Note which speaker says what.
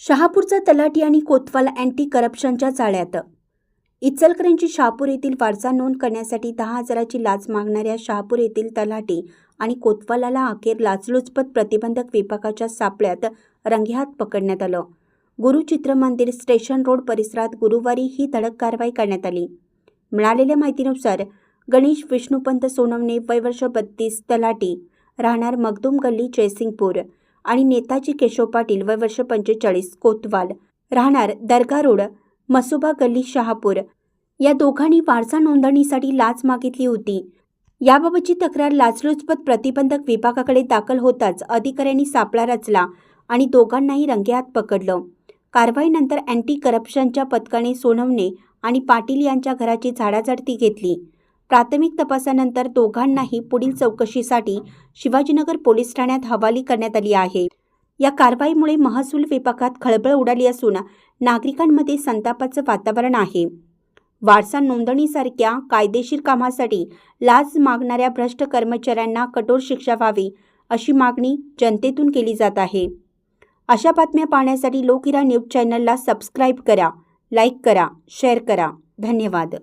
Speaker 1: शहापूरचा तलाठी आणि कोतवाल अँटी करप्शनच्या जाळ्यात. इचलकरंजी शहापूर येथील वारसा नोंद करण्यासाठी 10,000ची लाच मागणाऱ्या शहापूर येथील तलाठी आणि कोतवालाला अखेर लाचलुचपत प्रतिबंधक विभागाच्या सापळ्यात रंगेहात पकडण्यात आलं. गुरु चित्र मंदिर स्टेशन रोड परिसरात गुरुवारी ही धडक कारवाई करण्यात आली. मिळालेल्या माहितीनुसार गणेश विष्णुपंत सोनवणे वय वर्ष 32 तलाठी राहणार मगदूम गल्ली जयसिंगपूर आणि नेताजी केशव पाटील वय वर्ष 45 कोतवाल राहणार दर्गा रोड मसोबा गल्ली शहापूर या दोघांनी वारसा नोंदणीसाठी लाच मागितली होती. याबाबतची तक्रार लाचलुचपत प्रतिबंधक विभागाकडे दाखल होताच अधिकाऱ्यांनी सापळा रचला आणि दोघांनाही रंगेहात पकडलं. कारवाईनंतर अँटी करप्शनच्या पथकाने सोनवणे आणि पाटील यांच्या घराची झाडाझडती घेतली. प्राथमिक तपासानंतर दोघांनाही पुढील चौकशीसाठी शिवाजीनगर पोलीस ठाण्यात हवाली करण्यात आली आहे. या कारवाईमुळे महसूल विभागात खळबळ उडाली असून नागरिकांमध्ये संतापाचं वातावरण आहे. वारसा नोंदणीसारख्या कायदेशीर कामासाठी लाच मागणाऱ्या भ्रष्ट कर्मचाऱ्यांना कठोर शिक्षा व्हावी अशी मागणी जनतेतून केली जात आहे. अशा बातम्या पाहण्यासाठी लोकहिरा न्यूज चॅनलला सबस्क्राईब करा, लाईक करा, शेअर करा. धन्यवाद.